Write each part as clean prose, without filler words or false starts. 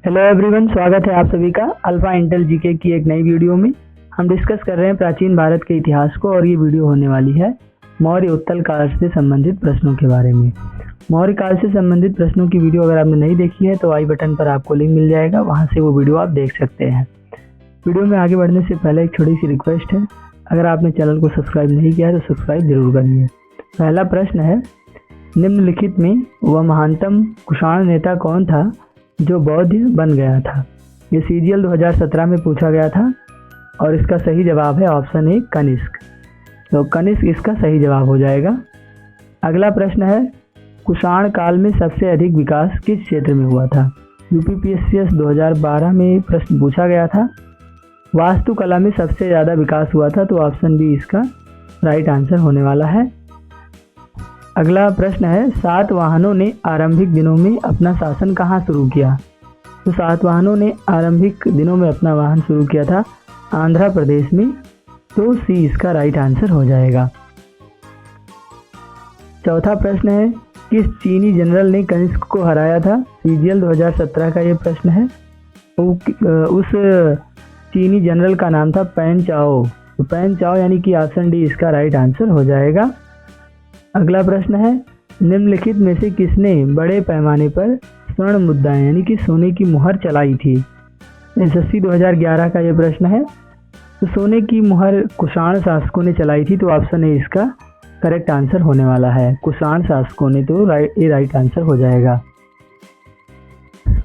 Hello everyone, स्वागत है आप सभी का अल्फा इंटेल जीके की एक नई वीडियो में। हम डिस्कस कर रहे हैं प्राचीन भारत के इतिहास को और ये वीडियो होने वाली है मौर्य उत्तल काल से संबंधित प्रश्नों के बारे में। मौर्य काल से संबंधित प्रश्नों की वीडियो अगर आपने नहीं देखी है तो आई बटन पर आपको लिंक मिल जाएगा, वहाँ से वो वीडियो आप देख सकते हैं। वीडियो में आगे बढ़ने से पहले एक छोटी सी रिक्वेस्ट है, अगर आपने चैनल को सब्सक्राइब नहीं किया है तो सब्सक्राइब जरूर करिए। पहला प्रश्न है, निम्नलिखित में वह महानतम कुषाण नेता कौन था जो बौद्ध बन गया था? ये सीजीएल 2017 में पूछा गया था और इसका सही जवाब है ऑप्शन ए कनिष्क। तो कनिष्क इसका सही जवाब हो जाएगा। अगला प्रश्न है, कुषाण काल में सबसे अधिक विकास किस क्षेत्र में हुआ था? यूपीपीएससी 2012 में प्रश्न पूछा गया था। वास्तुकला में सबसे ज़्यादा विकास हुआ था, तो ऑप्शन बी इसका राइट आंसर होने वाला है। अगला प्रश्न है, सातवाहनों ने आरंभिक दिनों में अपना शासन कहाँ शुरू किया? तो सातवाहनों ने आरंभिक दिनों में अपना वाहन शुरू किया था आंध्र प्रदेश में, तो सी इसका राइट आंसर हो जाएगा। चौथा प्रश्न है, किस चीनी जनरल ने कनिष्क को हराया था? सीजीएल 2017 का ये प्रश्न है। उस चीनी जनरल का नाम था पेन चाओ। तो पेन चाओ यानी कि ऑप्शन डी इसका राइट आंसर हो जाएगा। अगला प्रश्न है, निम्नलिखित में से किसने बड़े पैमाने पर स्वर्ण मुद्राएं यानी कि सोने की मुहर चलाई थी? एसएससी 2011 का ये प्रश्न है। तो सोने की मुहर कुषाण शासकों ने चलाई थी, तो ऑप्शन ए इसका करेक्ट आंसर होने वाला है। कुषाण शासकों ने, तो राइट आंसर हो जाएगा।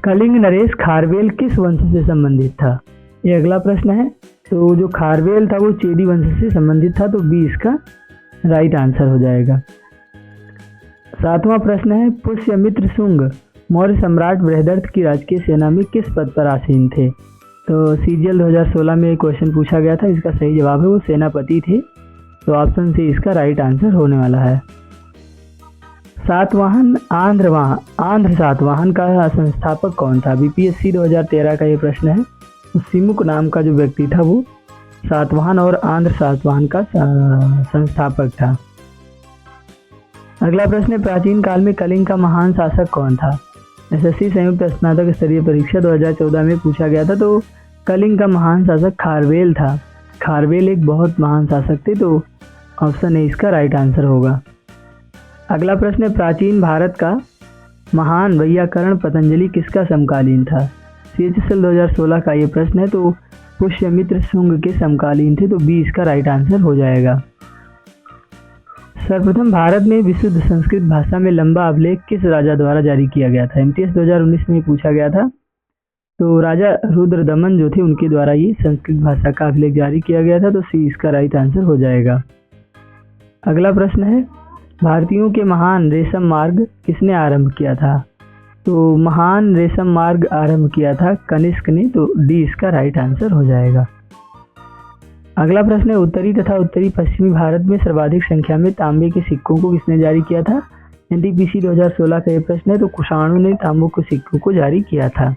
कलिंग नरेश खारवेल किस वंश से संबंधित था? ये अगला प्रश्न है। तो जो खारवेल था वो चेदी वंश से संबंधित था, तो बी इसका राइट आंसर हो जाएगा। सातवां प्रश्न है, पुष्यमित्र शुंग मौर्य सम्राट बृहदर्थ की राजकीय सेना में किस पद पर आसीन थे? तो सीजीएल 2016 में एक क्वेश्चन पूछा गया था, इसका सही जवाब है वो सेनापति थे, तो ऑप्शन सी इसका राइट आंसर होने वाला है। सातवाहन आंध्र सातवाहन का संस्थापक कौन था? बीपीएससी 2013 का ये प्रश्न है। तो सिमुक नाम का जो व्यक्ति था वो सातवाहन और आंध्र सातवाहन का संस्थापक था। अगला प्रश्न है, प्राचीन काल में कलिंग का महान शासक कौन था? एसएससी संयुक्त स्नातक स्तरीय परीक्षा 2014 में पूछा गया था। तो कलिंग का महान शासक खारवेल था। खारवेल एक बहुत महान शासक थे, तो ऑप्शन ए इसका राइट आंसर होगा। अगला प्रश्न है, प्राचीन भारत का महान वैयाकरण पतंजलि किसका समकालीन था? सीएचएसएल 2016 का ये प्रश्न है। तो पुष्यमित्र शुंग के समकालीन थे, तो बी इसका राइट आंसर हो जाएगा। सर्वप्रथम भारत में विशुद्ध संस्कृत भाषा में लंबा अभिलेख किस राजा द्वारा जारी किया गया था? एमटीएस 2019 में पूछा गया था। तो राजा रुद्रदमन जो थे उनके द्वारा ये संस्कृत भाषा का अभिलेख जारी किया गया था, तो सी इसका राइट आंसर हो जाएगा। अगला प्रश्न है, भारतीयों के महान रेशम मार्ग किसने आरंभ किया था? तो महान रेशम मार्ग आरंभ किया था कनिष्क ने, तो डी इसका राइट आंसर हो जाएगा। अगला प्रश्न है, उत्तरी तथा उत्तरी पश्चिमी भारत में सर्वाधिक संख्या में तांबे के सिक्कों को किसने जारी किया था? एनटीपीसी 2016 का ये प्रश्न है। तो कुषाणों ने तांबों के सिक्कों को जारी किया था।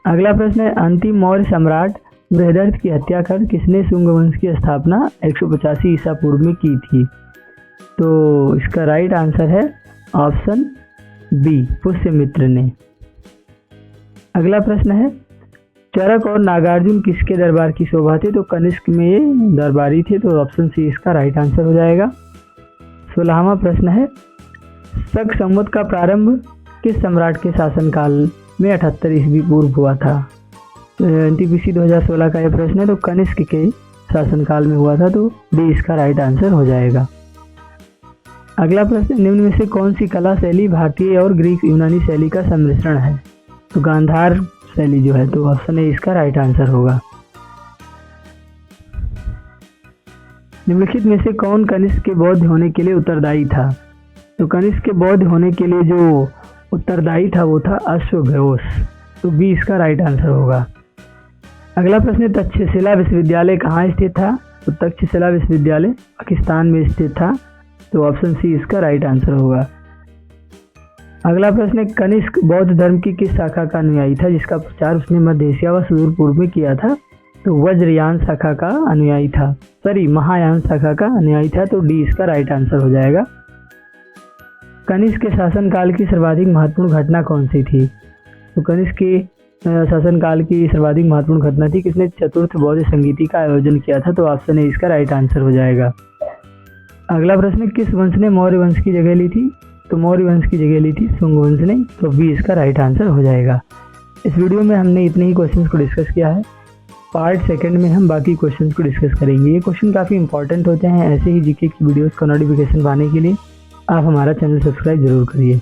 अगला प्रश्न है, अंतिम मौर्य सम्राट बृहदर्थ की हत्या कर किसने शुंग वंश की स्थापना 185 ईसा पूर्व में की थी? तो इसका राइट आंसर है ऑप्शन बी पुष्यमित्र ने। अगला प्रश्न है, चरक और नागार्जुन किसके दरबार की शोभा थे? तो कनिष्क में ये दरबारी थे, तो ऑप्शन सी इसका राइट आंसर हो जाएगा। 16वां प्रश्न है, शक संवत का प्रारंभ किस सम्राट के शासनकाल में 78 ईस्वी पूर्व हुआ था? एनटीपीसी 2016 का यह प्रश्न है। तो कनिष्क के शासनकाल में हुआ था, तो डी इसका राइट आंसर हो जाएगा। अगला प्रश्न, निम्न में से कौन सी कला शैली भारतीय और ग्रीक यूनानी शैली का सम्मिश्रण है? तो गांधार शैली जो है, तो ऑप्शन ए इसका राइट आंसर होगा। निम्नलिखित में से कौन कनिष्क के बौद्ध होने के लिए उत्तरदायी था? तो कनिष्क के बौद्ध होने के लिए जो उत्तरदायी था वो था अश्वघोष, तो बी इसका राइट आंसर होगा। अगला प्रश्न, तक्षशिला विश्वविद्यालय कहाँ स्थित था? तो तक्षशिला विश्वविद्यालय पाकिस्तान में स्थित था, तो ऑप्शन सी इसका राइट आंसर होगा। अगला प्रश्न है, कनिष्क बौद्ध धर्म की किस शाखा का अनुयायी था जिसका प्रचार उसने मध्य एशिया व सुदूर पूर्व में किया था? तो वज्रयान शाखा का अनुयायी था, महायान शाखा का अनुयायी था, तो डी इसका राइट आंसर हो जाएगा। कनिष्क के शासनकाल की सर्वाधिक महत्वपूर्ण घटना कौन सी थी? तो कनिष्क के शासनकाल की सर्वाधिक महत्वपूर्ण घटना थी? किसने चतुर्थ बौद्ध संगीति का आयोजन किया था? तो ऑप्शन ए इसका राइट आंसर हो जाएगा। अगला प्रश्न, किस वंश ने मौर्य वंश की जगह ली थी? तो मौर्य वंश की जगह ली थी शुंग वंश ने, तो बी इसका राइट आंसर हो जाएगा। इस वीडियो में हमने इतने ही क्वेश्चंस को डिस्कस किया है। पार्ट सेकंड में हम बाकी क्वेश्चंस को डिस्कस करेंगे। ये क्वेश्चन काफ़ी इंपॉर्टेंट होते हैं। ऐसे ही जीके की वीडियोस का नोटिफिकेशन पाने के लिए आप हमारा चैनल सब्सक्राइब जरूर करिए।